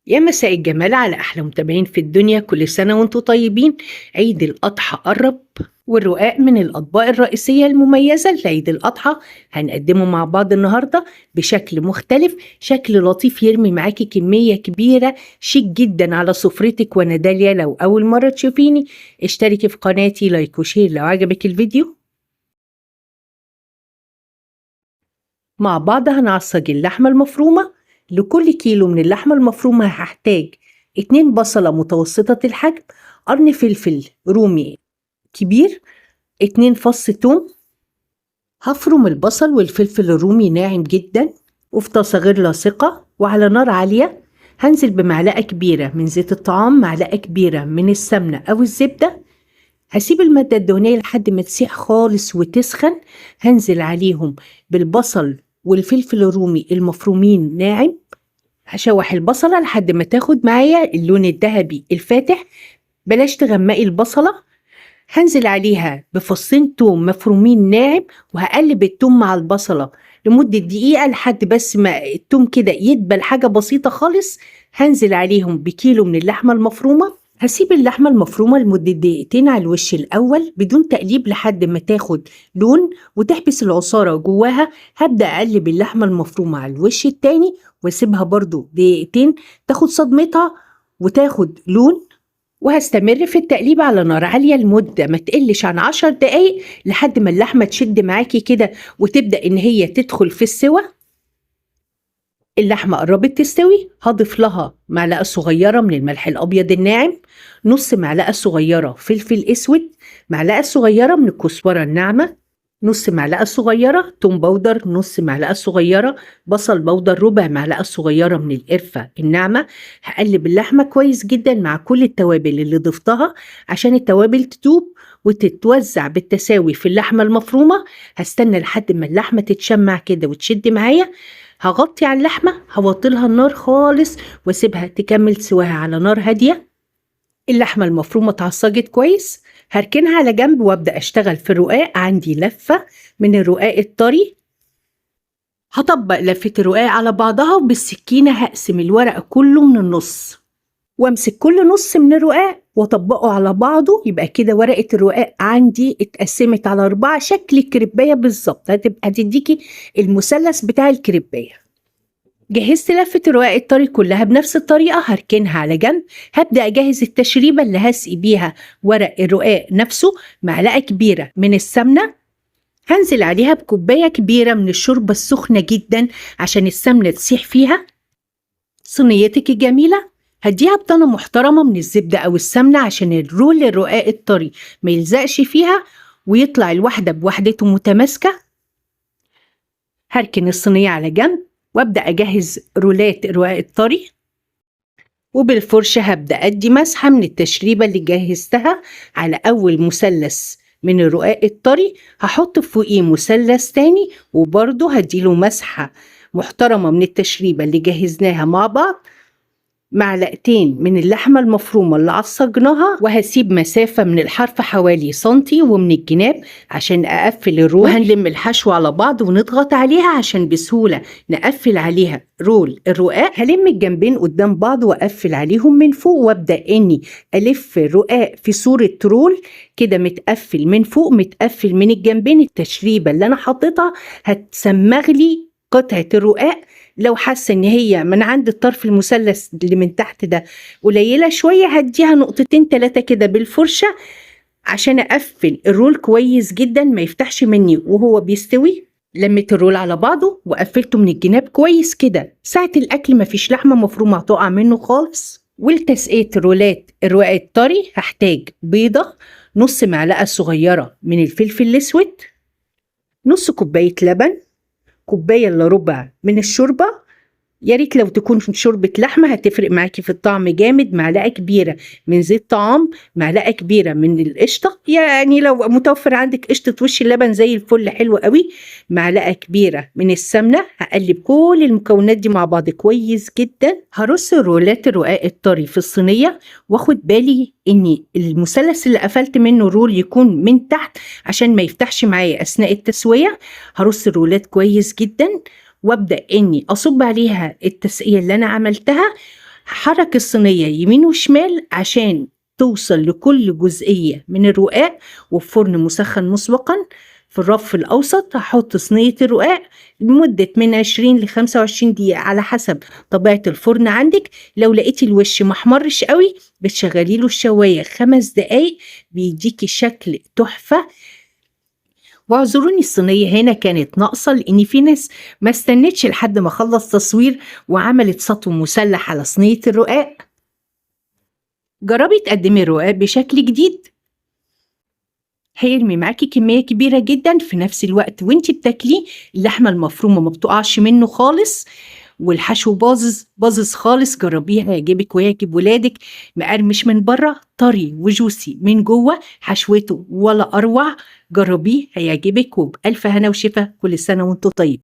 يا مساء الجمال على أحلى متابعين في الدنيا، كل سنة وانتم طيبين. عيد الأضحى قرب، والرقاق من الأطباق الرئيسية المميزة لعيد الأضحى. هنقدمه مع بعض النهاردة بشكل مختلف، شكل لطيف يرمي معاكي كمية كبيرة شيك جدا على سفرتك. وانا داليا، لو أول مرة تشوفيني اشتركي في قناتي، لايك وشير لو عجبك الفيديو. مع بعض هنعصج اللحمة المفرومة. لكل كيلو من اللحمة المفرومة هحتاج 2 بصلة متوسطة الحجم، قرن فلفل رومي كبير، 2 فص توم. هفرم البصل والفلفل الرومي ناعم جدا، وفي طاسة غير لاصقة وعلى نار عالية هنزل بمعلقة كبيرة من زيت الطعام، معلقة كبيرة من السمنة أو الزبدة. هسيب المادة الدهنية لحد ما تسيح خالص وتسخن. هنزل عليهم بالبصل والفلفل الرومي المفرومين ناعم. هشوح البصلة لحد ما تاخد معايا اللون الذهبي الفاتح، بلاش تغمقي البصلة. هنزل عليها بفصين توم مفرومين ناعم، وهقلب التوم مع البصلة لمدة دقيقة لحد بس ما التوم كده يدبل حاجة بسيطة خالص. هنزل عليهم بكيلو من اللحمة المفرومة. هسيب اللحمة المفرومة لمدة دقيقتين على الوش الأول بدون تقليب لحد ما تاخد لون وتحبس العصارة جواها. هبدأ أقلب اللحمة المفرومة على الوش التاني واسيبها برضو دقيقتين تاخد صدمتها وتاخد لون، وهستمر في التقليب على نار عالية لمدة ما تقلش عن 10 دقايق لحد ما اللحمة تشد معاكي كده وتبدأ إن هي تدخل في السوى. اللحمة قربت تستوي، هضيف لها معلقة صغيرة من الملح الأبيض الناعم، نص معلقة صغيرة فلفل أسود، معلقة صغيرة من الكزبرة الناعمة، نص معلقة صغيرة توم باودر، نص معلقة صغيرة بصل باودر، ربع معلقة صغيرة من القرفة الناعمة. هقلب اللحمة كويس جدا مع كل التوابل اللي ضفتها عشان التوابل تدوب وتتوزع بالتساوي في اللحمة المفرومة. هستنى لحد ما اللحمة تتشمع كده وتشد معايا. هغطي على اللحمة، هوطلها النار خالص واسيبها تكمل سواها على نار هادية. اللحمة المفرومة اتعصجت كويس، هركنها على جنب وابدأ اشتغل في الرقاق. عندي لفة من الرقاق الطري، هطبق لفة الرقاق على بعضها وبالسكينة هقسم الورق كله من النص وامسك كل نص من الرقاق واطبقه على بعضه. يبقى كده ورقة الرقاق عندي اتقسمت على 4 شكل الكريباية بالظبط، هتديكي المثلث بتاع الكريباية. جهزت لفة الرقاق الطري كلها بنفس الطريقة، هركنها على جنب. هبدأ أجهز التشريبة اللي هسقي بيها ورق الرقاق نفسه. معلقة كبيرة من السمنة، هنزل عليها بكوباية كبيرة من الشوربة السخنة جدا عشان السمنة تسيح فيها. صينيتك الجميلة هديها بطنة محترمة من الزبدة أو السمنة عشان الرول الرقاق الطري ما يلزقش فيها ويطلع الواحدة بوحدته متماسكة. هركن الصينية على جنب وابدأ أجهز رولات الرقاق الطري، وبالفرشة هبدأ أدي مسحة من التشريبة اللي جهزتها على أول مثلث من الرقاق الطري. هحط فوقيه مثلث تاني وبرضه هديله مسحة محترمة من التشريبة اللي جهزناها مع بعض. معلقتين من اللحمة المفرومة اللي عصجناها، وهسيب مسافة من الحرف حوالي سنتي ومن الجناب عشان أقفل الرول. وهنلم الحشو على بعض ونضغط عليها عشان بسهولة نقفل عليها رول الرقاق. هلم الجنبين قدام بعض وأقفل عليهم من فوق وابدأ إني ألف الرقاق في صورة رول كده، متقفل من فوق متقفل من الجنبين. التشريبة اللي أنا حطيتها هتسمغلي قطعة الرقاق. لو حاسة ان هي من عند الطرف المثلث اللي من تحت ده قليلة شوية، هديها نقطتين 3 كده بالفرشة عشان اقفل الرول كويس جدا ما يفتحش مني وهو بيستوي. لميت الرول على بعضه وقفلته من الجناب كويس كده. ساعة الاكل مفيش لحمة مفرومة هتقع منه خالص. ولتسقية رولات الرقاق الطري هحتاج بيضة، نص معلقة صغيرة من الفلفل الاسود، نص كوباية لبن، كوباية الا ربع من الشوربة. يا ريت لو تكون شوربة لحمة هتفرق معاكي في الطعم جامد. معلقة كبيرة من زيت طعام، معلقة كبيرة من القشطة، يعني لو متوفر عندك قشطة وش اللبن زي الفل حلو قوي. معلقة كبيرة من السمنة. هقلب كل المكونات دي مع بعض كويس جدا. هرص رولات الرقاق الطري في الصينية واخد بالي ان المثلث اللي قفلت منه رول يكون من تحت عشان ما يفتحش معايا اثناء التسوية. هرص الرولات كويس جدا وابدأ اني اصب عليها التسقية اللي انا عملتها. حرك الصينية يمين وشمال عشان توصل لكل جزئية من الرقاق، وفي فرن مسخن مسبقا في الرف الأوسط هحط صينية الرقاق لمدة من 20 ل 25 دقيقة على حسب طبيعة الفرن عندك. لو لقيتي الوش محمرش قوي بتشغلي له الشواية 5 دقايق، بيديكي شكل تحفة. واعذروني الصينية هنا كانت ناقصة لأن في ناس ما استنتش لحد ما خلص تصوير وعملت سطو مسلح على صينية الرقاق. جربي تقدمي الرقاق بشكل جديد، هيرمي معاكي كمية كبيرة جدا في نفس الوقت وانتي بتاكليه اللحمة المفرومة ما بتقعش منه خالص، والحشو باظظ خالص. جربيه هيعجبك ويعجب ولادك. مقرمش من بره، طري وجوسي من جوه، حشوته ولا اروع. جربيه هيعجبك، وبألف هنا وشفا. كل سنة وانتوا طيب.